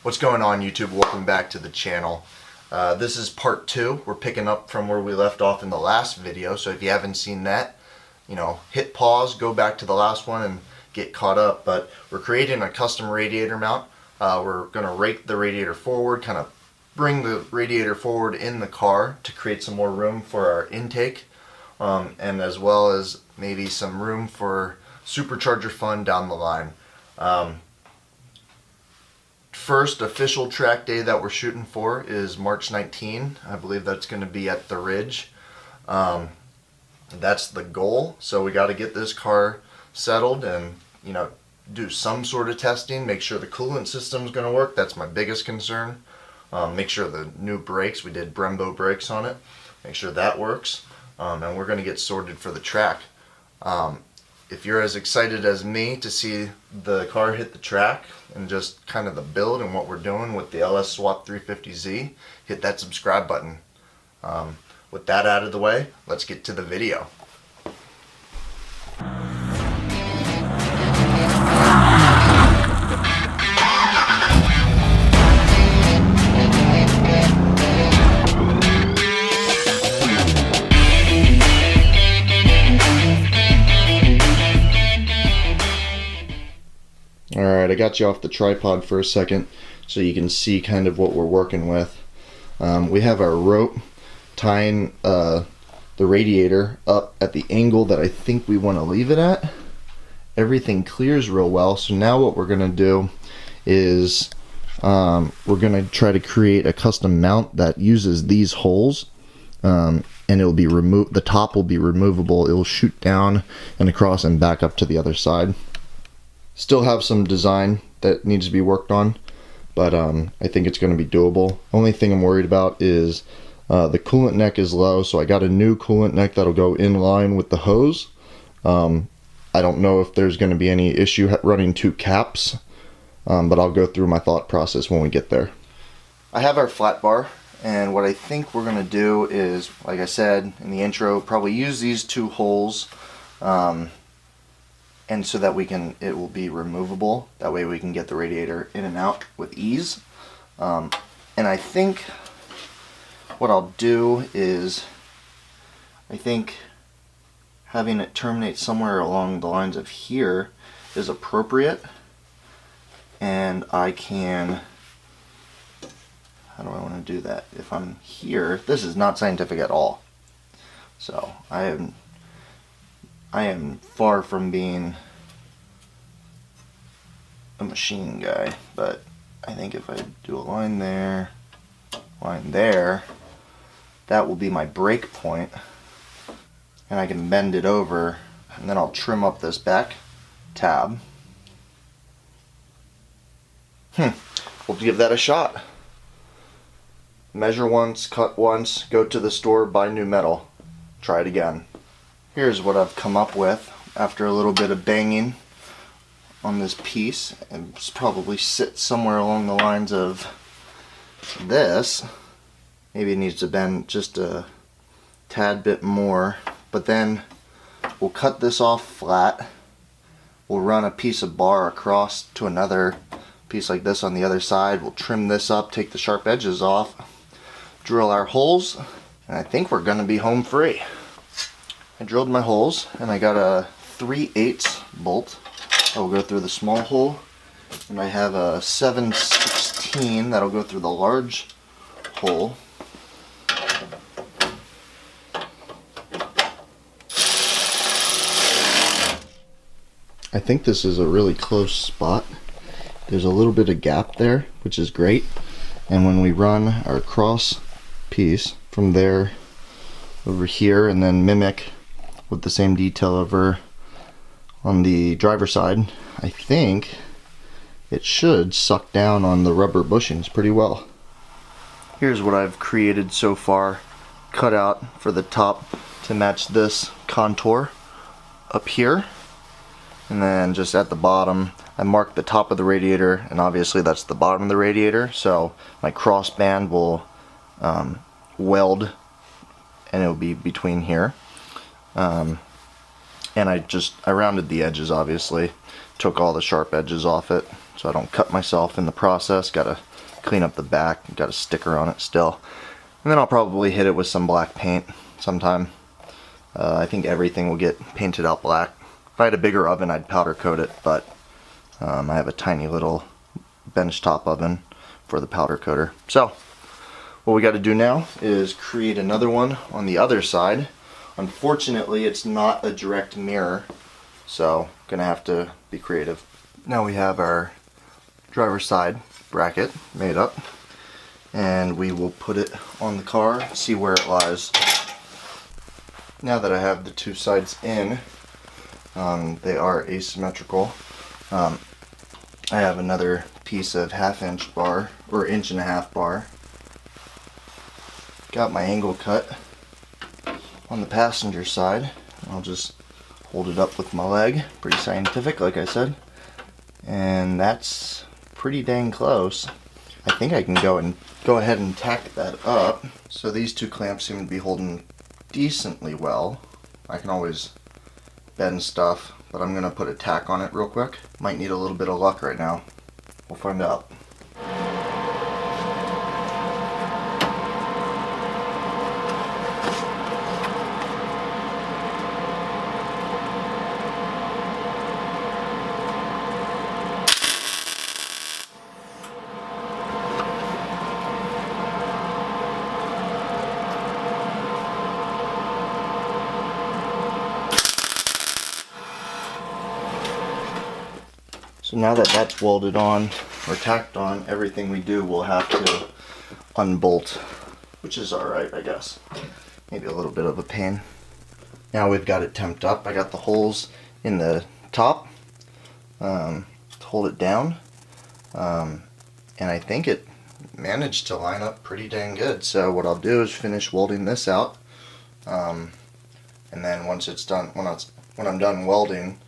What's going on, YouTube? Welcome back to the channel. This is part 2. We're picking up from where we left off in the last video, so if you haven't seen that, hit pause, go back to the last one and get caught up. But we're creating a custom radiator mount. We're going to rake the radiator forward, kind of bring the radiator forward in the car to create some more room for our intake, and as well as maybe some room for supercharger fun down the line. First official track day that we're shooting for is March 19. I believe that's going to be at the Ridge. That's the goal. So we got to get this car settled and do some sort of testing, make sure the coolant system is going to work. That's my biggest concern. Make sure the new brakes, we did Brembo brakes on it, make sure that works, and we're going to get sorted for the track. If you're as excited as me to see the car hit the track and just kind of the build and what we're doing with the LS Swap 350Z, hit that subscribe button. With that out of the way, let's get to the video. Alright, I got you off the tripod for a second so you can see kind of what we're working with. We have our rope tying the radiator up at the angle that I think we want to leave it at. Everything clears real well, so now what we're going to do is we're going to try to create a custom mount that uses these holes, and it'll be the top will be removable. It will shoot down and across and back up to the other side. Still have some design that needs to be worked on, but I think it's going to be doable. Only thing I'm worried about is the coolant neck is low, so I got a new coolant neck that'll go in line with the hose. I don't know if there's going to be any issue running two caps, but I'll go through my thought process when we get there. I have our flat bar, and what I think we're going to do is, like I said in the intro, probably use these two holes, and so that it will be removable. That way we can get the radiator in and out with ease. And I think what I'll do is, I think having it terminate somewhere along the lines of here is appropriate. And I can, how do I want to do that? If I'm here, this is not scientific at all. So I am far from being a machine guy, but I think if I do a line there, that will be my break point, and I can bend it over, and then I'll trim up this back tab. We'll give that a shot. Measure once, cut once, go to the store, buy new metal, try it again. Here's what I've come up with after a little bit of banging on this piece, and it's probably sit somewhere along the lines of this. Maybe it needs to bend just a tad bit more, but then we'll cut this off flat. We'll run a piece of bar across to another piece like this on the other side. We'll trim this up, take the sharp edges off, drill our holes, and I think we're gonna be home free. I drilled my holes, and I got a 3/8 bolt that will go through the small hole, and I have a 7/16 that'll go through the large hole. I think this is a really close spot. There's a little bit of gap there, which is great, and when we run our cross piece from there over here and then mimic with the same detail over on the driver's side, I think it should suck down on the rubber bushings pretty well. Here's what I've created so far, cut out for the top to match this contour up here, and then just at the bottom I marked the top of the radiator, and obviously that's the bottom of the radiator, so my cross band will weld and it'll be between here. And I rounded the edges, obviously, took all the sharp edges off it so I don't cut myself in the process. Gotta clean up the back, got a sticker on it still. And then I'll probably hit it with some black paint sometime. I think everything will get painted out black. If I had a bigger oven, I'd powder coat it, but I have a tiny little benchtop oven for the powder coater. So what we got to do now is create another one on the other side. Unfortunately, it's not a direct mirror, so gonna have to be creative. Now we have our driver's side bracket made up, and we will put it on the car, see where it lies. Now that I have the two sides in, they are asymmetrical. I have another piece of 1/2 inch bar, or 1.5 inch bar. Got my angle cut on the passenger side. I'll just hold it up with my leg. Pretty scientific, like I said. And that's pretty dang close. I think I can go ahead and tack that up. So these two clamps seem to be holding decently well. I can always bend stuff, but I'm gonna put a tack on it real quick. Might need a little bit of luck right now. We'll find out. So now that that's welded on or tacked on, everything we do will have to unbolt, which is alright, I guess. Maybe a little bit of a pain. Now we've got it temped up. I got the holes in the top to hold it down, and I think it managed to line up pretty dang good. So what I'll do is finish welding this out, and then once it's done, when I'm done welding,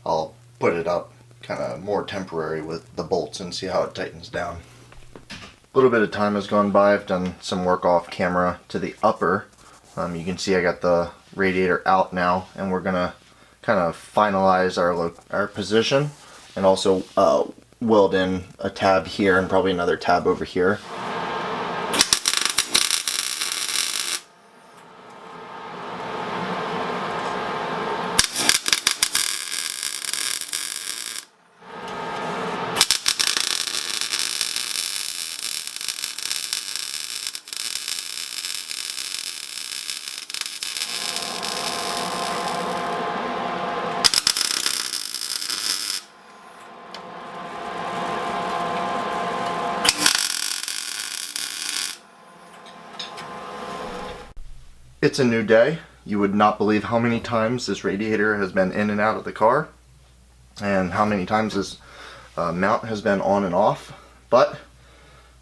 I'll put it up kind of more temporary with the bolts and see how it tightens down. A little bit of time has gone by. I've done some work off camera to the upper. You can see I got the radiator out now, and we're gonna kind of finalize our position, and also weld in a tab here and probably another tab over here. It's a new day. You would not believe how many times this radiator has been in and out of the car, and how many times this mount has been on and off. But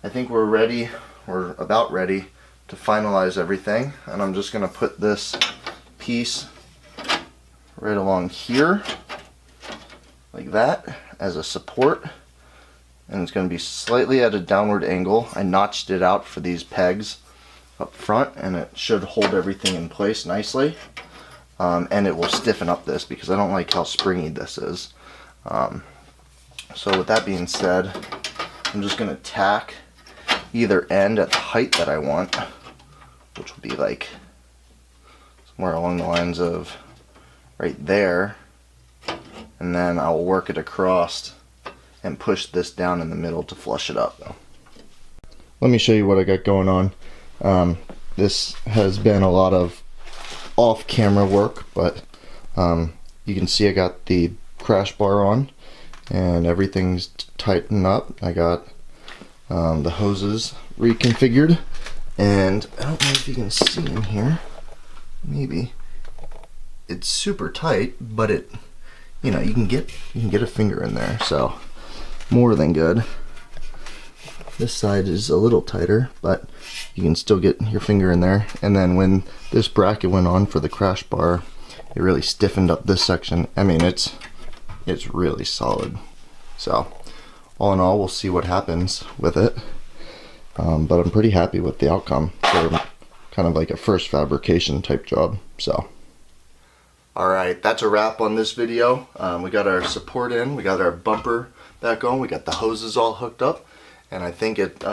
I think we're ready, we're about ready to finalize everything, and I'm just going to put this piece right along here like that as a support, and it's going to be slightly at a downward angle. I notched it out for these pegs up front, and it should hold everything in place nicely, and it will stiffen up this because I don't like how springy this is. So with that being said, I'm just going to tack either end at the height that I want, which will be like somewhere along the lines of right there, and then I'll work it across and push this down in the middle to flush it up. Let me show you what I got going on. This has been a lot of off-camera work, but you can see I got the crash bar on and everything's tightened up. I got the hoses reconfigured, and I don't know if you can see in here. Maybe it's super tight, but it, you know, you can get a finger in there, so more than good. This side is a little tighter, but you can still get your finger in there. And then when this bracket went on for the crash bar, it really stiffened up this section. I mean, it's really solid. So all in all, we'll see what happens with it. But I'm pretty happy with the outcome for kind of like a first fabrication type job. So alright, that's a wrap on this video. We got our support in, we got our bumper that going. We got the hoses all hooked up, and I think it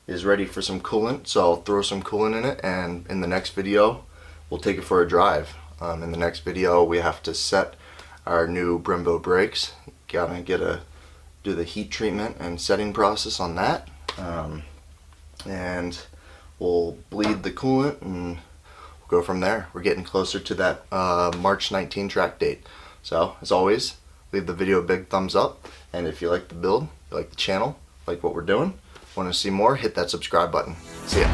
is ready for some coolant, so I'll throw some coolant in it, and in the next video we'll take it for a drive. In the next video we have to set our new Brembo brakes. Gotta do the heat treatment and setting process on that, and we'll bleed the coolant and we'll go from there. We're getting closer to that March 19 track date. So as always, leave the video a big thumbs up, and if you like the build, you like the channel, like what we're doing, want to see more, hit that subscribe button. See ya.